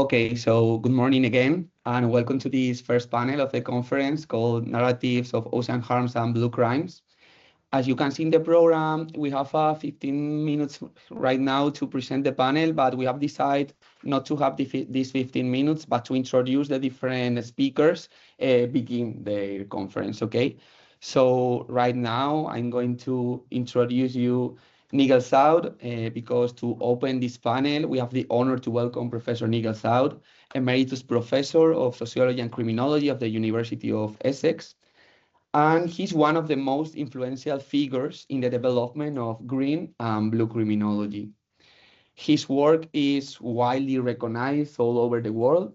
Okay, so good morning again, and welcome to this first panel of the conference called Narratives of Ocean Harms and Blue Crimes. As you can see in the program, we have 15 minutes right now to present the panel, but we have decided not to have these 15 minutes, but to introduce the different speakers, begin the conference, okay? So right now, I'm going to introduce you Nigel Saud, because to open this panel, we have the honor to welcome Professor Nigel Saud, Emeritus Professor of Sociology and Criminology of the University of Essex. And he's one of the most influential figures in the development of green and blue criminology. His work is widely recognized all over the world,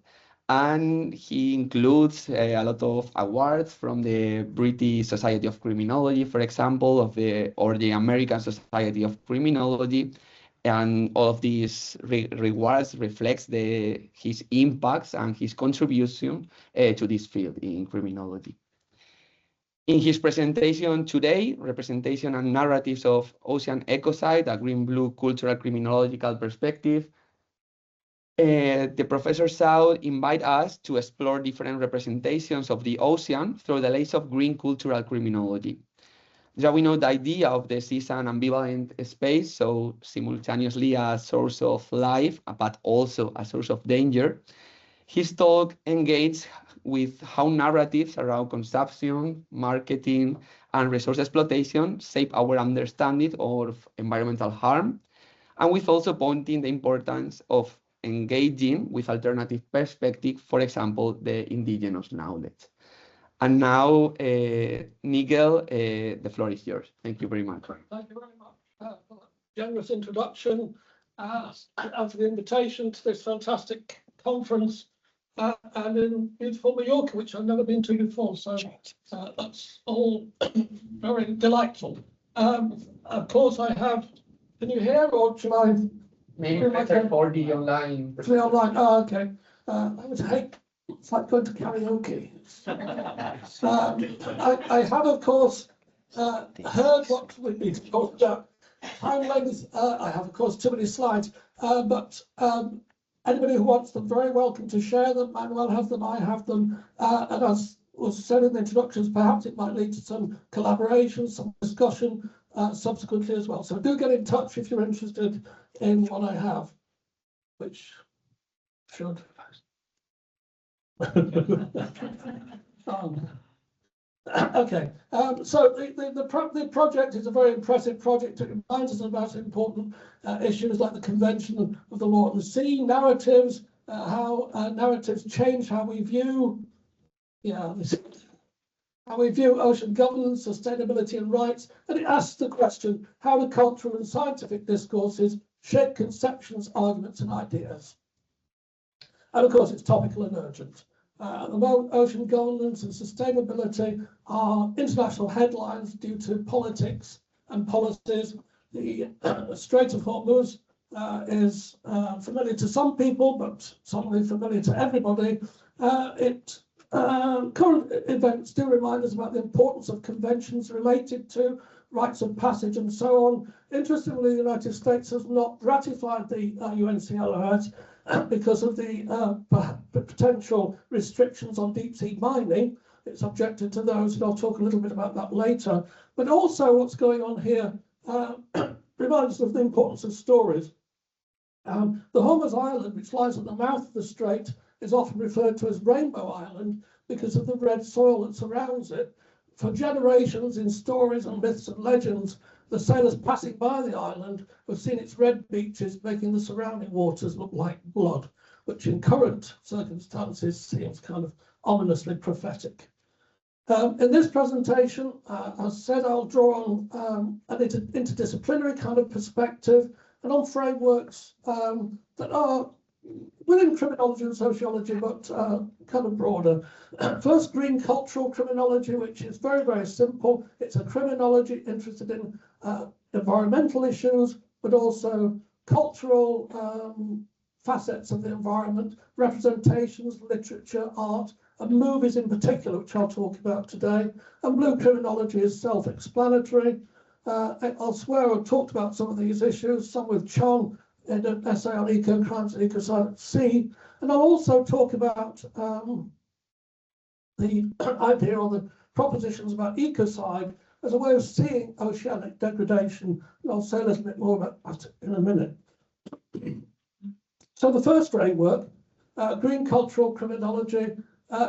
and he includes a lot of awards from the British Society of Criminology, for example, or the American Society of Criminology. And all of these rewards reflects his impacts and his contribution to this field in criminology. In his presentation today, Representation and Narratives of Ocean Ecocide, a green-blue cultural criminological perspective, the Professor Saud invite us to explore different representations of the ocean through the lens of green cultural criminology. Yeah, we know the idea of the sea as an ambivalent space, so simultaneously a source of life, but also a source of danger. His talk engages with how narratives around consumption, marketing, and resource exploitation shape our understanding of environmental harm, and with also pointing the importance of engaging with alternative perspective, for example, the indigenous knowledge. And now, Nigel, the floor is yours. Thank you very much. Thank you very much for that generous introduction and for the invitation to this fantastic conference and in beautiful Mallorca, which I've never been to before. So that's all very delightful. Of course, I have. Can you hear, or should I? Maybe better for the online. For the online. Oh, okay. I would hate. It's like going to karaoke. I have, of course, heard what we've been talking about. Time length. I have, of course, too many slides. But anybody who wants them, very welcome to share them. Manuel has them. I have them. And as was said in the introductions, perhaps it might lead to some collaboration, some discussion subsequently as well. So do get in touch if you're interested in what I have, which should. Okay, so the project is a very impressive project. It reminds us about important issues like the Convention of the Law of the Sea, narratives, how narratives change how we view, how we view ocean governance, sustainability, and rights, and it asks the question: how do cultural and scientific discourses shape conceptions, arguments, and ideas? And of course, it's topical and urgent. At the moment, ocean governance and sustainability are international headlines due to politics and policies. The Strait of Hormuz is familiar to some people, but certainly familiar to everybody. Current events do remind us about the importance of conventions related to rights of passage and so on. Interestingly, the United States has not ratified the UNCLOS because of the potential restrictions on deep sea mining. It's objected to those, and I'll talk a little bit about that later. But also what's going on here reminds us of the importance of stories. The Hormuz Island, which lies at the mouth of the strait, is often referred to as Rainbow Island because of the red soil that surrounds it. For generations, in stories and myths and legends, the sailors passing by the island have seen its red beaches, making the surrounding waters look like blood, which in current circumstances seems kind of ominously prophetic. In this presentation, as said, I'll draw on an interdisciplinary kind of perspective and on frameworks that are within criminology and sociology, but kind of broader. First, green cultural criminology, which is very, very simple. It's a criminology interested in environmental issues, but also cultural facets of the environment, representations, literature, art, and movies in particular, which I'll talk about today. And blue criminology is self-explanatory. Elsewhere, I've talked about some of these issues, some with Chong, in an essay on eco-crimes and ecocide at sea. And I'll also talk about the idea or the propositions about ecocide as a way of seeing oceanic degradation. And I'll say a little bit more about that in a minute. So the first framework, green cultural criminology,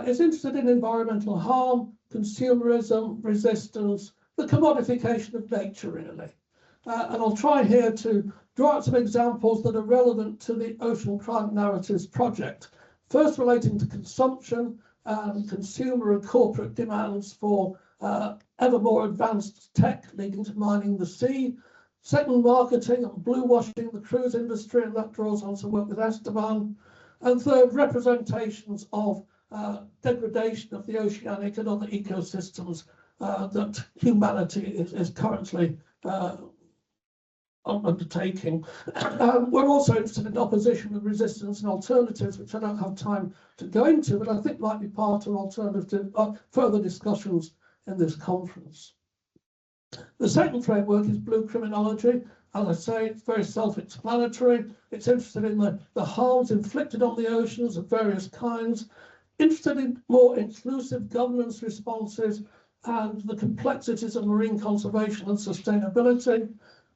is interested in environmental harm, consumerism, resistance, the commodification of nature, really. And I'll try here to draw out some examples that are relevant to the Ocean Crime Narratives project. First, relating to consumption and consumer and corporate demands for ever more advanced tech leading to mining the sea. Second, marketing and blue washing the cruise industry, and that draws on some work with Esteban. And third, representations of degradation of the oceanic and other ecosystems that humanity is currently undertaking. We're also interested in opposition and resistance and alternatives, which I don't have time to go into, but I think might be part of alternative further discussions in this conference. The second framework is blue criminology. As I say, it's very self-explanatory. It's interested in the harms inflicted on the oceans of various kinds, interested in more inclusive governance responses and the complexities of marine conservation and sustainability.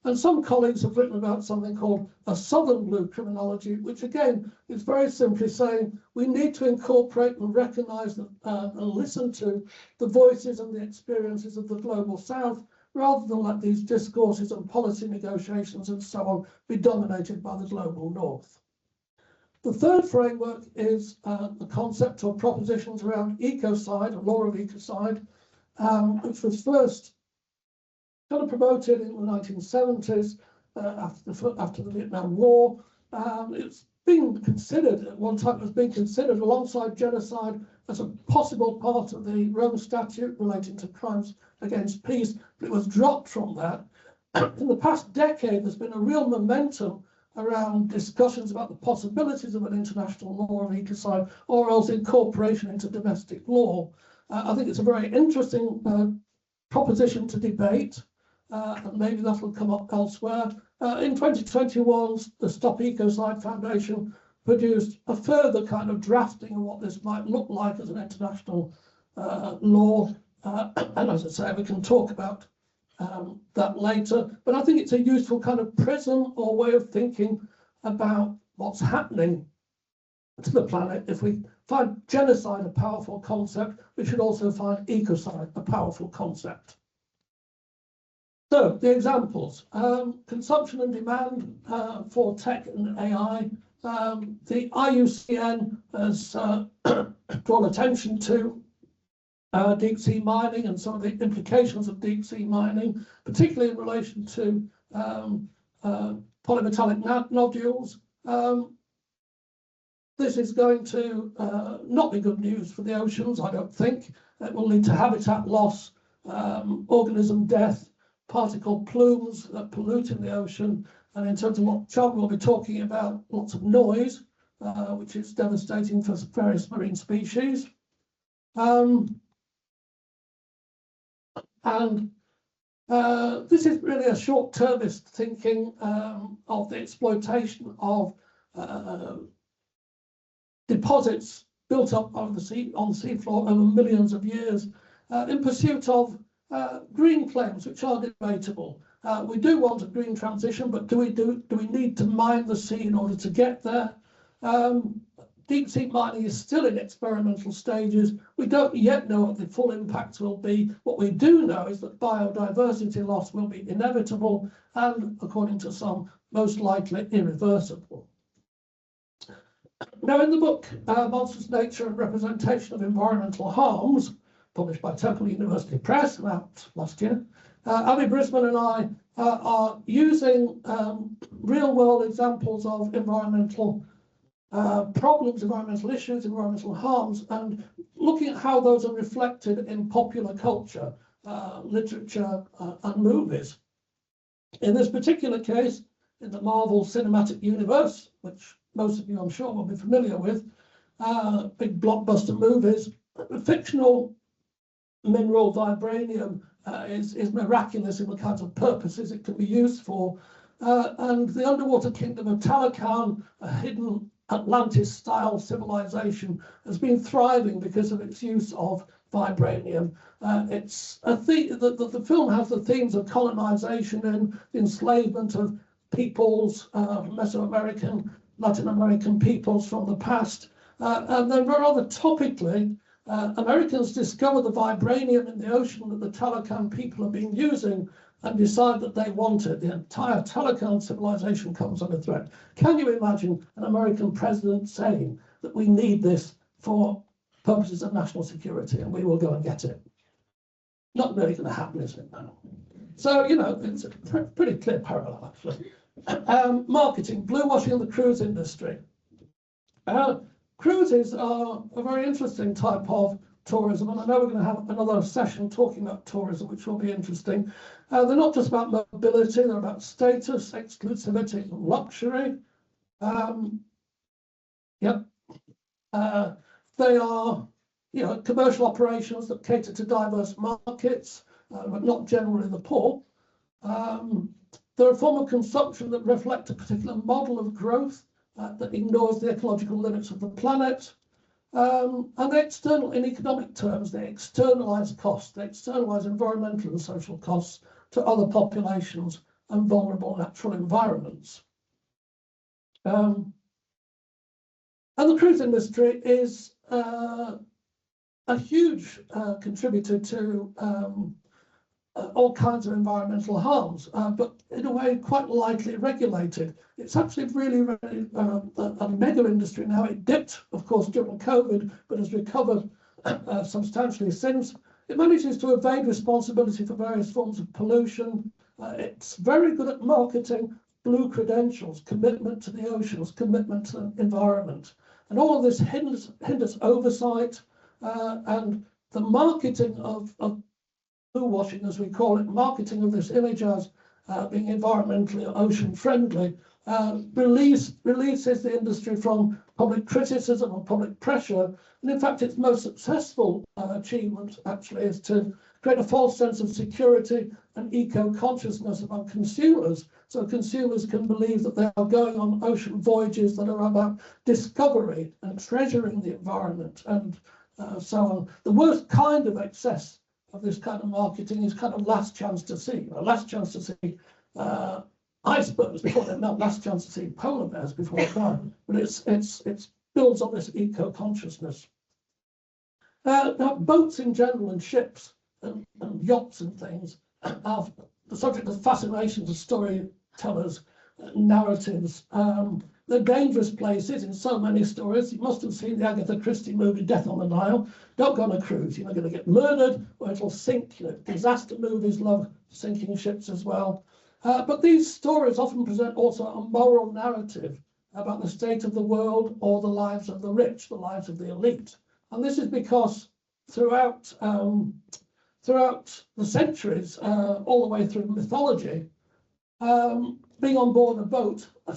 And some colleagues have written about something called a southern blue criminology, which again is very simply saying we need to incorporate and recognise and listen to the voices and the experiences of the global south, rather than let these discourses and policy negotiations and so on be dominated by the global north. The third framework is the concept or propositions around ecocide, or law of ecocide, which was first kind of promoted in the 1970s after the Vietnam War. It's been considered, at one time it was being considered alongside genocide as a possible part of the Rome Statute relating to crimes against peace, but it was dropped from that. In the past decade, there's been a real momentum around discussions about the possibilities of an international law of ecocide or else incorporation into domestic law. I think it's a very interesting proposition to debate, and maybe that will come up elsewhere. In 2021, the Stop Ecocide Foundation produced a further kind of drafting of what this might look like as an international law. And as I say, we can talk about that later. But I think it's a useful kind of prism or way of thinking about what's happening to the planet. If we find genocide a powerful concept, we should also find ecocide a powerful concept. So the examples, consumption and demand for tech and AI. The IUCN has drawn attention to deep sea mining and some of the implications of deep sea mining, particularly in relation to polymetallic nodules. This is going to not be good news for the oceans, I don't think. It will lead to habitat loss, organism death, particle plumes that pollute in the ocean, and in terms of what John will be talking about, lots of noise, which is devastating for various marine species. This is really a short-termist thinking of the exploitation of deposits built up on the seafloor over millions of years in pursuit of green claims, which are debatable. We do want a green transition, but do we need to mine the sea in order to get there? Deep sea mining is still in experimental stages. We don't yet know what the full impacts will be. What we do know is that biodiversity loss will be inevitable and, according to some, most likely irreversible. Now, in the book, Monstrous Nature and Representation of Environmental Harms, published by Temple University Press out last year, Abby Brisbane and I are using real-world examples of environmental problems, environmental issues, environmental harms, and looking at how those are reflected in popular culture, literature, and movies. In this particular case, in the Marvel Cinematic Universe, which most of you, I'm sure, will be familiar with, big blockbuster movies, fictional mineral vibranium is miraculous in the kinds of purposes it can be used for. and the underwater kingdom of Talocan, a hidden Atlantis-style civilization, has been thriving because of its use of vibranium. The film has the themes of colonization and enslavement of peoples, Mesoamerican, Latin American peoples from the past. And then rather topically, Americans discover the vibranium in the ocean that the Talocan people have been using and decide that they want it. The entire Talocan civilization comes under threat. Can you imagine an American president saying that we need this for purposes of national security and we will go and get it? Not really going to happen, is it? No. So, you know, it's a pretty clear parallel, actually. Marketing, blue washing the cruise industry. Cruises are a very interesting type of tourism, and I know we're going to have another session talking about tourism, which will be interesting. They're not just about mobility, they're about status, exclusivity, and luxury. They are, you know, commercial operations that cater to diverse markets, but not generally the poor. They're a form of consumption that reflect a particular model of growth that ignores the ecological limits of the planet. And they external, in economic terms, they externalize costs, they externalize environmental and social costs to other populations and vulnerable natural environments. And the cruise industry is a huge contributor to all kinds of environmental harms, but in a way quite lightly regulated. It's actually really a mega industry now. It dipped, of course, during COVID, but has recovered substantially since. It manages to evade responsibility for various forms of pollution. It's very good at marketing blue credentials, commitment to the oceans, commitment to the environment. And all of this hinders oversight, and the marketing of blue washing, as we call it, marketing of this image as being environmentally or ocean friendly, releases the industry from public criticism and public pressure. And in fact, its most successful achievement actually is to create a false sense of security and eco-consciousness among consumers. So consumers can believe that they are going on ocean voyages that are about discovery and treasuring the environment and so on. The worst kind of excess of this kind of marketing is kind of last chance to see. Last chance to see icebergs before they melt, last chance to see polar bears before they die. But it builds on this eco-consciousness. Now, boats in general and ships and yachts and things are the subject of fascination to storytellers, narratives. They're dangerous places in so many stories. You must have seen the Agatha Christie movie Death on the Nile. Don't go on a cruise. You're going to get murdered or it'll sink. You know, disaster movies love sinking ships as well. But these stories often present also a moral narrative about the state of the world or the lives of the rich, the lives of the elite. And this is because throughout the centuries, all the way through mythology, being on board a boat, a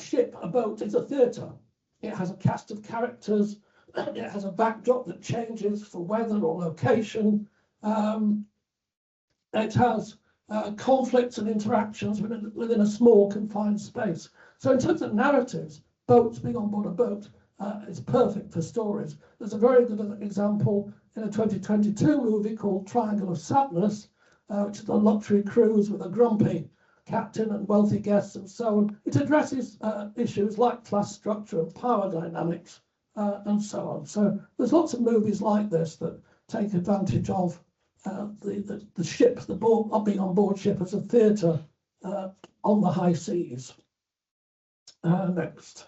boat is a theatre. It has a cast of characters. It has a backdrop that changes for weather or location. It has conflicts and interactions within a small confined space. So in terms of narratives, being on board a boat is perfect for stories. There's a very good example in a 2022 movie called Triangle of Sadness, which is a luxury cruise with a grumpy captain and wealthy guests and so on. It addresses issues like class structure and power dynamics and so on. So there's lots of movies like this that take advantage of the ship, being on board ship as a theatre on the high seas. Next.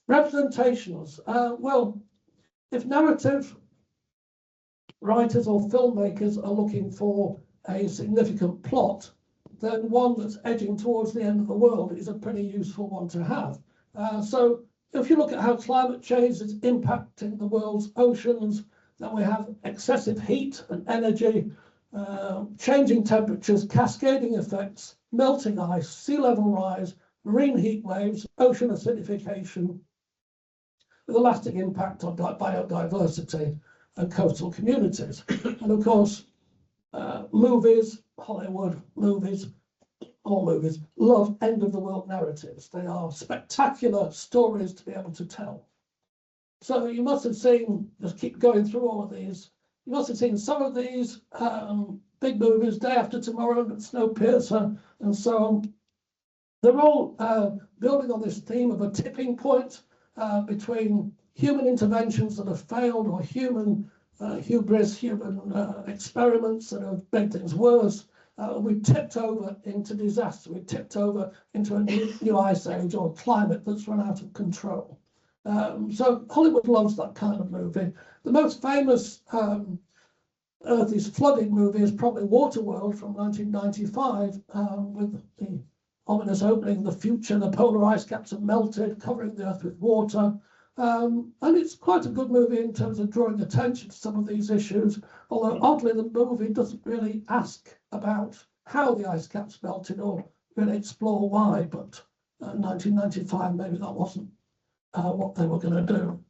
Representations. Well, if narrative writers or filmmakers are looking for a significant plot, then one that's edging towards the end of the world is a pretty useful one to have. So if you look at how climate change is impacting the world's oceans, then we have excessive heat and energy, changing temperatures, cascading effects, melting ice, sea level rise, marine heat waves, ocean acidification, with a lasting impact on biodiversity and coastal communities. And of course, Movies, Hollywood movies, all movies, love end-of-the-world narratives. They are spectacular stories to be able to tell. So you must have seen, just keep going through all of these, you must have seen some of these big movies, Day After Tomorrow, Snowpiercer, and so on. They're all building on this theme of a tipping point between human interventions that have failed or human hubris, human experiments that have made things worse. We've tipped over into disaster. We've tipped over into a new ice age or climate that's run out of control. So Hollywood loves that kind of movie. The most famous Earth is Flooded movie is probably Waterworld from 1995, with the ominous opening, the future, the polar ice caps have melted, covering the Earth with water. And it's quite a good movie in terms of drawing attention to some of these issues, although oddly the movie doesn't really ask about how the ice caps melted or really explore why, but 1995 maybe that wasn't what they were going to do.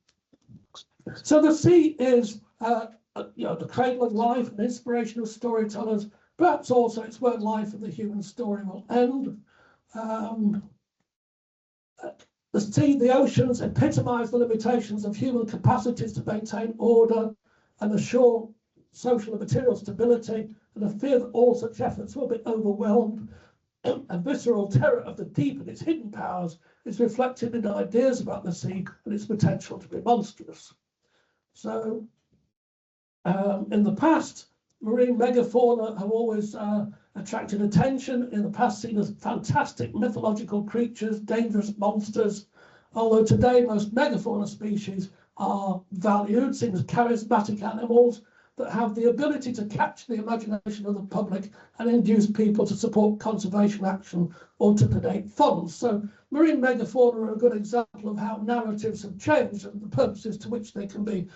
So the sea is the cradle of life and inspiration of storytellers, perhaps also it's where life of the human story will end. The sea, the oceans epitomise the limitations of human capacities to maintain order and assure social and material stability, and the fear that all such efforts will be overwhelmed. A visceral terror of the deep and its hidden powers is reflected in ideas about the sea and its potential to be monstrous. So, in the past, marine megafauna have always attracted attention. In the past, seen as fantastic mythological creatures, dangerous monsters. Although today, most megafauna species are valued, seen as charismatic animals that have the ability to capture the imagination of the public and induce people to support conservation action or to donate funds. So marine megafauna are a good example of how narratives have changed and the purposes to which they can be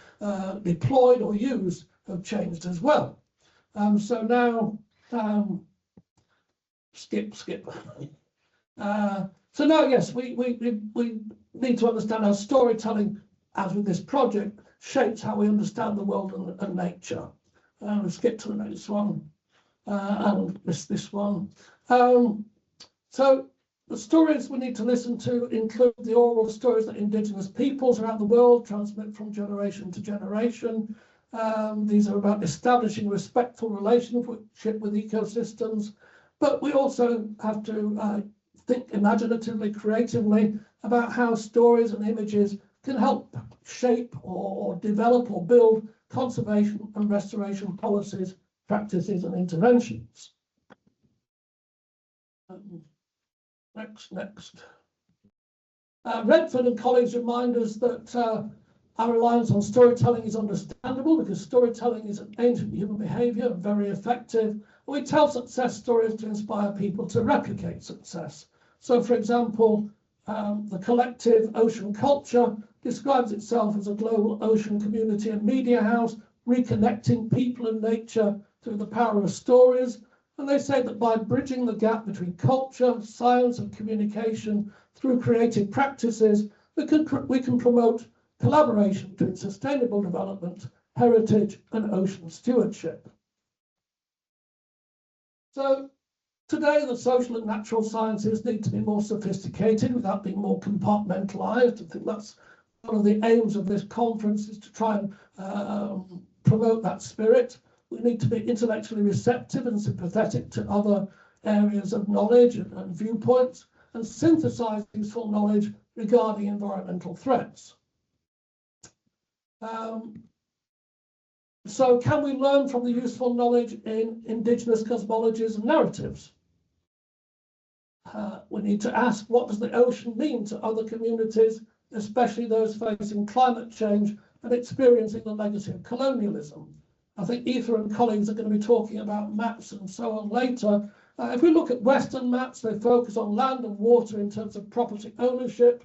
deployed or used have changed as well. So now, skip. So now, yes, we need to understand how storytelling, as with this project, shapes how we understand the world and nature. We'll skip to the next one, and this one. So the stories we need to listen to include the oral stories that Indigenous peoples around the world transmit from generation to generation. These are about establishing a respectful relationship with ecosystems, but we also have to think imaginatively, creatively about how stories and images can help shape or develop or build conservation and restoration policies, practices and interventions. Next. Redford and colleagues remind us that our reliance on storytelling is understandable because storytelling is an ancient human behaviour, very effective. We tell success stories to inspire people to replicate success. So, for example, the collective ocean culture describes itself as a global ocean community and media house, reconnecting people and nature through the power of stories. And they say that by bridging the gap between culture, science and communication through creative practices, we can promote collaboration between sustainable development, heritage and ocean stewardship. So today, the social and natural sciences need to be more sophisticated without being more compartmentalized. I think that's one of the aims of this conference, is to try and promote that spirit. We need to be intellectually receptive and sympathetic to other areas of knowledge and viewpoints, and synthesize useful knowledge regarding environmental threats. So can we learn from the useful knowledge in Indigenous cosmologies and narratives? We need to ask, what does the ocean mean to other communities, especially those facing climate change and experiencing the legacy of colonialism? I think Aoife and colleagues are going to be talking about maps and so on later. If we look at Western maps, they focus on land and water in terms of property ownership.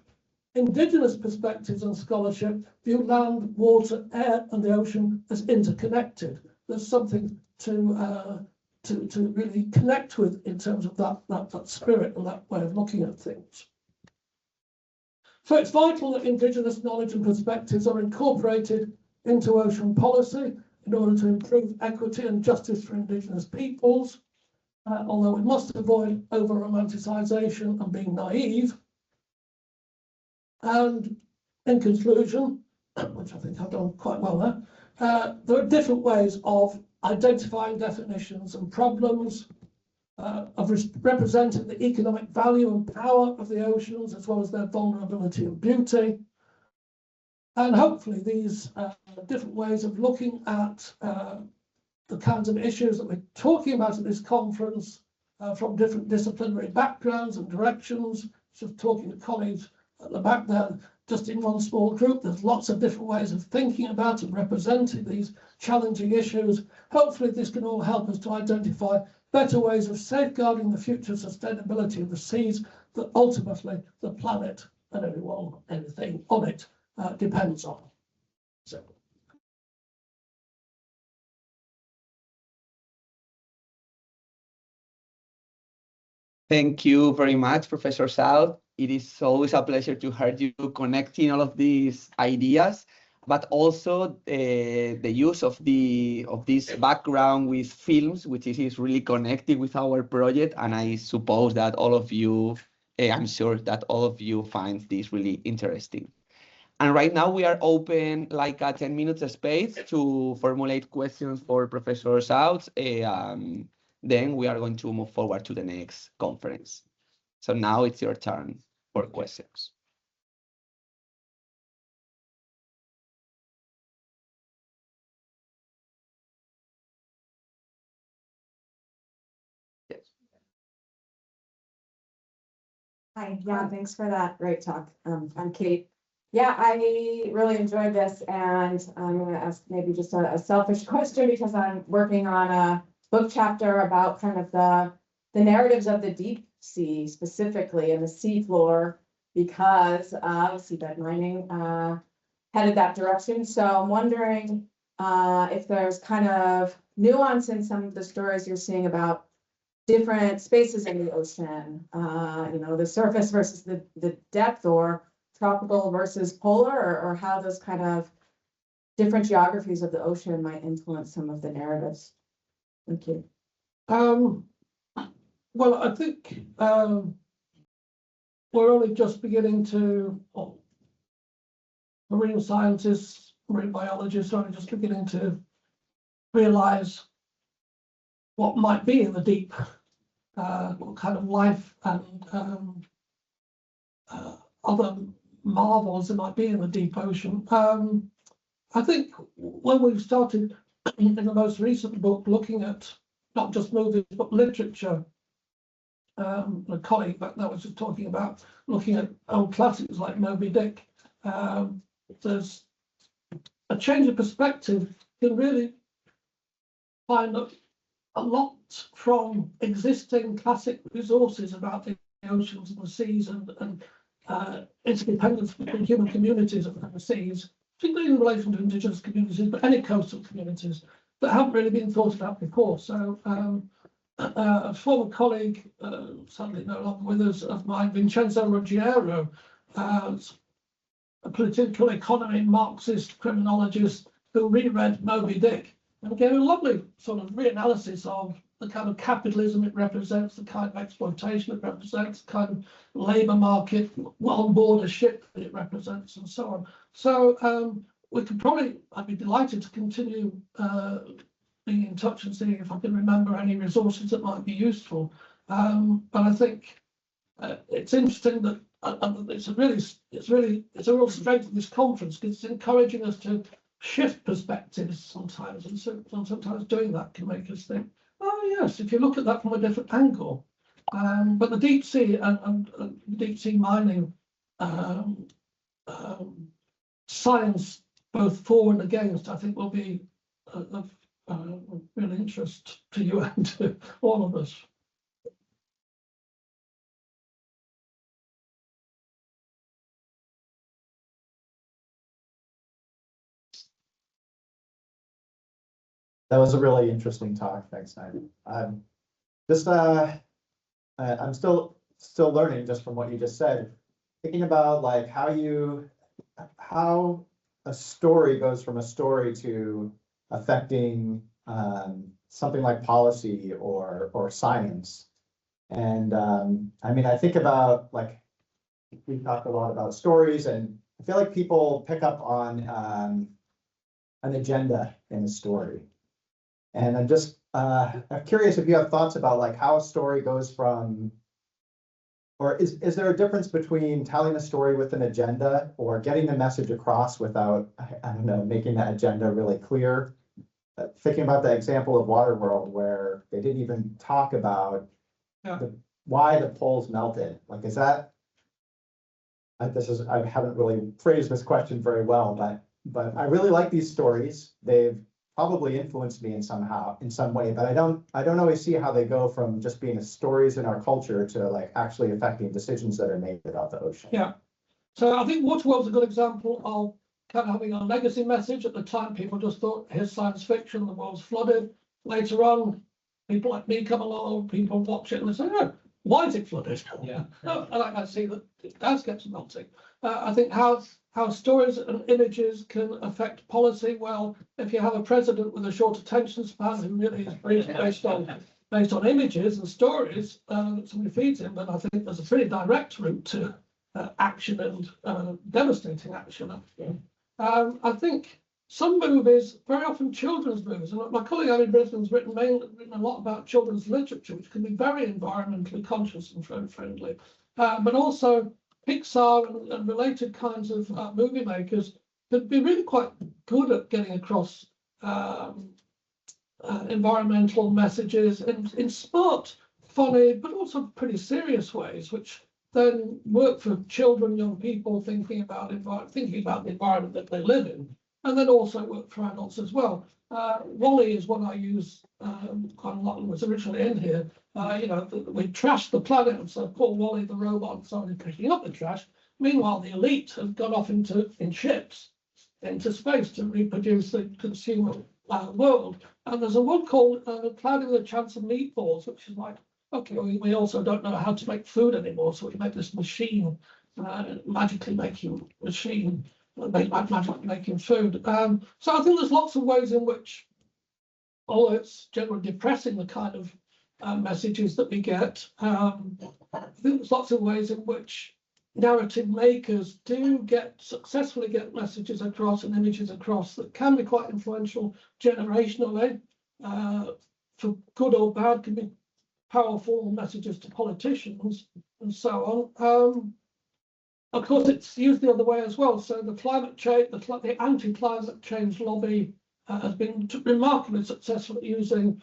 Indigenous perspectives and scholarship view land, water, air and the ocean as interconnected. There's something to really connect with in terms of that spirit and that way of looking at things. So it's vital that Indigenous knowledge and perspectives are incorporated into ocean policy. in order to improve equity and justice for Indigenous peoples, although we must avoid over-romanticisation and being naive. And in conclusion, which I think I've done quite well there, there are different ways of identifying definitions and problems, of representing the economic value and power of the oceans, as well as their vulnerability and beauty. And hopefully these different ways of looking at the kinds of issues that we're talking about at this conference from different disciplinary backgrounds and directions, just talking to colleagues at the back there, just in one small group, there's lots of different ways of thinking about and representing these challenging issues. Hopefully this can all help us to identify better ways of safeguarding the future sustainability of the seas that ultimately the planet and anything on it depends on. So. Thank you very much, Professor South. It is always a pleasure to hear you connecting all of these ideas, but also the use of this background with films, which is really connected with our project. And I suppose that all of you, I'm sure that all of you find this really interesting. And right now we are open like a 10 minutes space to formulate questions for Professor South. Then we are going to move forward to the next conference. So now it's your turn for questions. Yes. Hi, yeah, thanks for that great talk. I'm Kate. Yeah, I really enjoyed this, and I'm going to ask maybe just a selfish question because I'm working on a book chapter about kind of the narratives of the deep sea, specifically in the seafloor, because seabed mining headed that direction. So I'm wondering if there's kind of nuance in some of the stories you're seeing about different spaces in the ocean, the surface versus the depth, or tropical versus polar, or how those kind of different geographies of the ocean might influence some of the narratives. Thank you. Well, I think we're only just beginning to, marine scientists, marine biologists are only just beginning to realize what might be in the deep, what kind of life and other marvels there might be in the deep ocean. I think when we started in the most recent book looking at not just movies but literature, a colleague back there was just talking about looking at old classics like Moby Dick. There's a change of perspective can really find a lot from existing classic resources about the oceans and the seas and interdependence between human communities and the seas, particularly in relation to indigenous communities, but any coastal communities that haven't really been thought about before. So a former colleague, sadly no longer with us, of mine, Vincenzo Ruggiero, a political economy Marxist criminologist who reread Moby Dick and gave a lovely sort of reanalysis of the kind of capitalism it represents, the kind of exploitation it represents, the kind of labour market on board a ship that it represents, and so on. So we could probably, I'd be delighted to continue being in touch and seeing if I can remember any resources that might be useful. But I think it's interesting that it's a real strength of this conference because it's encouraging us to shift perspectives sometimes, and so sometimes doing that can make us think, oh yes, if you look at that from a different angle. But the deep sea and deep sea mining science, both for and against, I think will be of real interest to you and to all of us. That was a really interesting talk. Thanks, Nigel. I'm still learning just from what you just said, thinking about like how a story goes from a story to affecting something like policy or science. And I mean, I think about, like, we talked a lot about stories, and I feel like people pick up on an agenda in a story. And I'm curious if you have thoughts about like how a story goes from, or is there a difference between telling a story with an agenda or getting the message across without, I don't know, making that agenda really clear? Thinking about the example of Waterworld, where they didn't even talk about why the poles melted. Like, is that, I haven't really phrased this question very well, but I really like these stories. They've probably influenced me in some way, but I don't always see how they go from just being stories in our culture to like actually affecting decisions that are made about the ocean. Yeah. So I think Waterworld's a good example of kind of having a legacy message. At the time, people just thought, here's science fiction, the world's flooded. Later on, people like me come along, people watch it and they say, oh, why is it flooded? Yeah. And I see that it does get some melting. I think how stories and images can affect policy. Well, if you have a president with a short attention span who really is based on images and stories, somebody feeds him, then I think there's a pretty direct route to action and devastating action. I think some movies, very often children's movies, and my colleague Emeritus has written a lot about children's literature, which can be very environmentally conscious and friendly, but also Pixar and related kinds of movie makers can be really quite good at getting across environmental messages in smart, funny, but also pretty serious ways, which then work for children, young people thinking about the environment that they live in, and then also work for adults as well. WALL-E is one I use quite a lot and was originally in here. We trashed the planet, and so poor WALL-E the robot started picking up the trash. Meanwhile, the elite have gone off in ships into space to reproduce the consumer world. And there's a one called Clouding the Chance of Meatballs, which is like, okay, we also don't know how to make food anymore, so we make this machine, magically making food. So I think there's lots of ways in which, although it's generally depressing, the kind of messages that we get, I think there's lots of ways in which narrative makers do successfully get messages across and images across that can be quite influential generationally, for good or bad, can be powerful messages to politicians and so on. Of course, it's used the other way as well. So the climate change, the anti-climate change lobby has been remarkably successful at using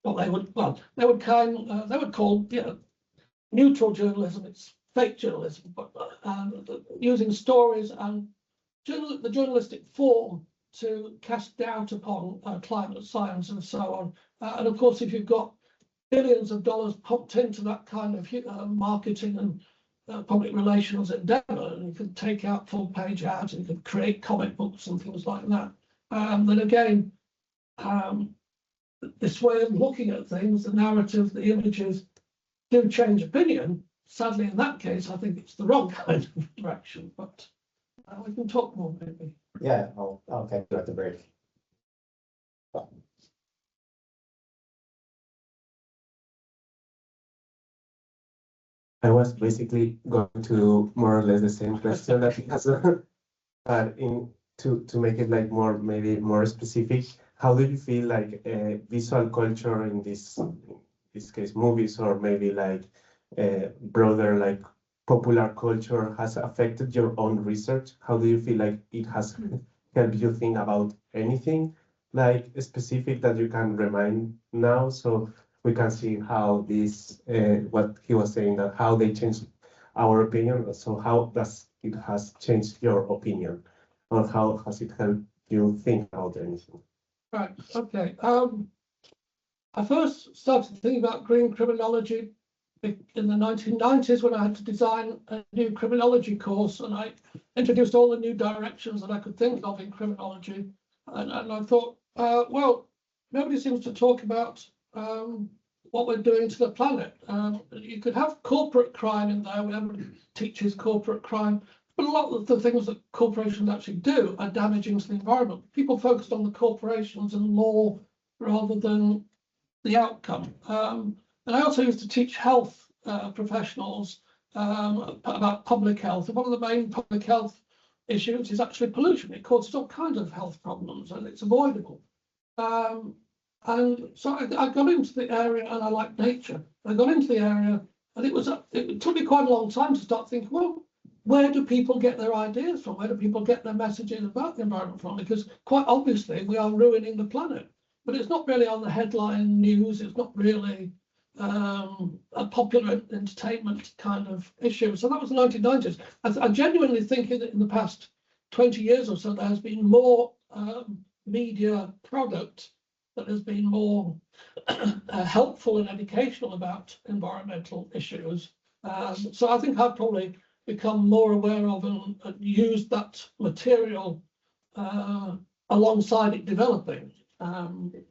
what they would call neutral journalism. It's fake journalism, but using stories and the journalistic form to cast doubt upon climate science and so on. And of course, if you've got billions of dollars pumped into that kind of marketing and public relations endeavor, and you can take out full-page ads, and you can create comic books and things like that. Then again, this way of looking at things, the narrative, the images do change opinion. Sadly, in that case, I think it's the wrong kind of direction, but we can talk more maybe. Yeah, I'll catch you at the break. I was basically going to more or less the same question that he has, but to make it like maybe more specific. How do you feel like visual culture in this case movies, or maybe like broader like popular culture, has affected your own research? How do you feel like it has helped you think about anything like specific that you can remind now, so we can see how this what he was saying, that how they changed our opinion? So how does it has changed your opinion, or how has it helped you think about anything? Right. Okay. I first started thinking about green criminology in the 1990s when I had to design a new criminology course, and I introduced all the new directions that I could think of in criminology. And I thought, well, nobody seems to talk about what we're doing to the planet. You could have corporate crime in there, where everybody teaches corporate crime. But a lot of the things that corporations actually do are damaging to the environment. People focused on the corporations and law rather than the outcome. And I also used to teach health professionals about public health. And one of the main public health issues is actually pollution. It causes all kinds of health problems and it's avoidable. And so I got into the area, and I like nature. I got into the area, and it took me quite a long time to start thinking, well, where do people get their ideas from? Where do people get their messages about the environment from? Because quite obviously we are ruining the planet, but it's not really on the headline news. It's not really a popular entertainment kind of issue. So that was the 1990s. I genuinely think in the past 20 years or so, there has been more media product that has been more helpful and educational about environmental issues. So I think I've probably become more aware of and used that material alongside it developing. And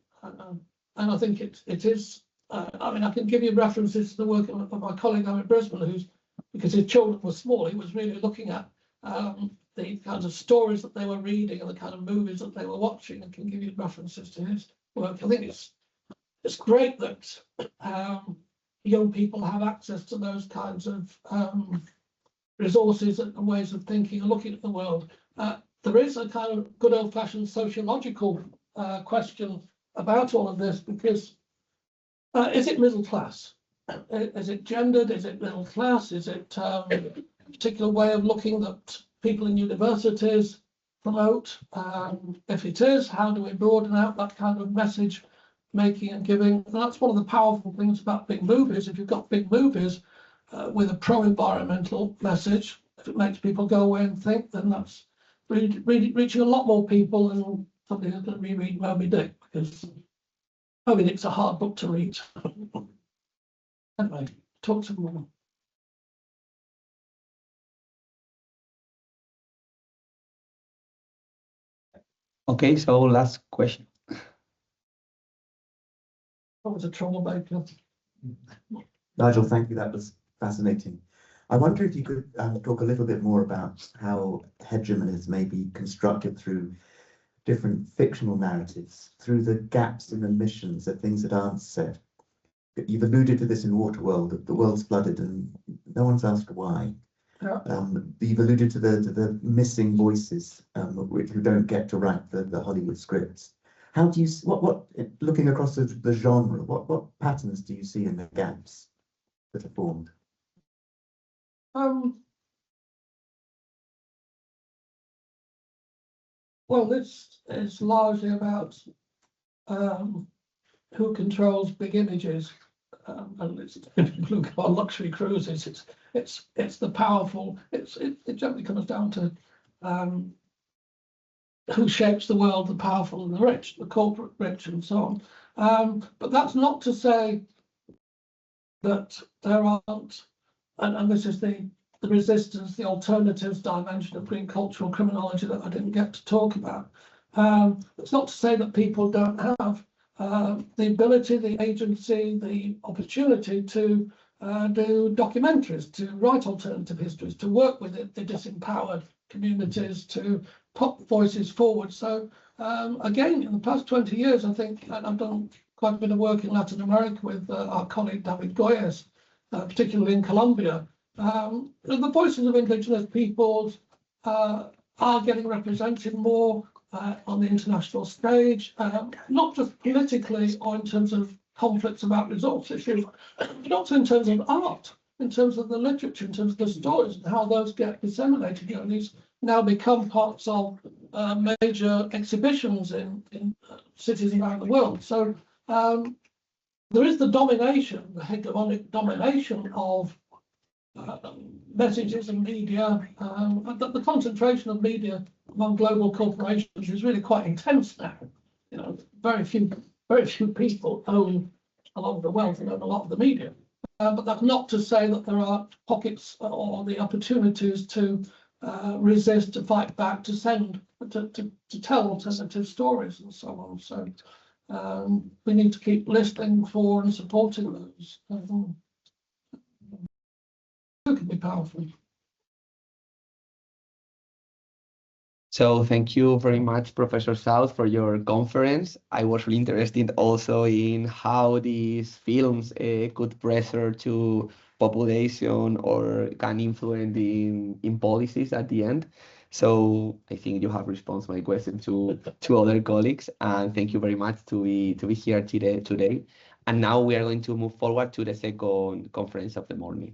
I think it is, I mean, I can give you references to the work of my colleague out in Brisbane, because his children were small, he was really looking at the kinds of stories that they were reading and the kind of movies that they were watching, and can give you references to his work. I think it's great that young people have access to those kinds of resources and ways of thinking and looking at the world. There is a kind of good old-fashioned sociological question about all of this, because is it middle class? Is it gendered? Is it middle class? Is it a particular way of looking that people in universities promote? If it is, how do we broaden out that kind of message making and giving? And that's one of the powerful things about big movies. If you've got big movies with a pro-environmental message, if it makes people go away and think, then that's really reaching a lot more people than somebody who's going to reread Moby Dick, because Moby Dick's a hard book to read. Anyway, talk to more. Okay, so last question. That was a troublemaker. Nigel, thank you. That was fascinating. I wonder if you could talk a little bit more about how hegemony may be constructed through different fictional narratives, through the gaps and omissions of things that aren't said. You've alluded to this in Waterworld, that the world's flooded and no one's asked why. Yeah. You've alluded to the missing voices who don't get to write the Hollywood scripts. How do you, what looking across the genre, what patterns do you see in the gaps that are formed? Well, this is largely about who controls big images, and it's people who go on luxury cruises. It's the powerful. It generally comes down to who shapes the world, the powerful and the rich, the corporate rich, and so on. But that's not to say that there aren't, and this is the resistance, the alternatives dimension of green cultural criminology that I didn't get to talk about. It's not to say that people don't have the ability, the agency, the opportunity to do documentaries, to write alternative histories, to work with the disempowered communities, to put voices forward. So again, in the past 20 years, I think I've done quite a bit of work in Latin America with our colleague David Goyes, particularly in Colombia. The voices of indigenous peoples are getting represented more on the international stage, not just politically or in terms of conflicts about resource issues, but also in terms of art, in terms of the literature, in terms of the stories and how those get disseminated. You know, these now become parts of major exhibitions in cities around the world. So there is the domination, the hegemonic domination of messages and media. The concentration of media among global corporations is really quite intense now. You know, very few people own a lot of the wealth and own a lot of the media. But that's not to say that there are pockets or the opportunities to resist, to fight back, to send, to tell alternative stories and so on. So we need to keep listening for and supporting those. It can be powerful. So thank you very much, Professor South, for your conference. I was really interested also in how these films could pressure to population or can influence in policies at the end. So I think you have responded my question to other colleagues, and thank you very much to be here today. And now we are going to move forward to the second conference of the morning.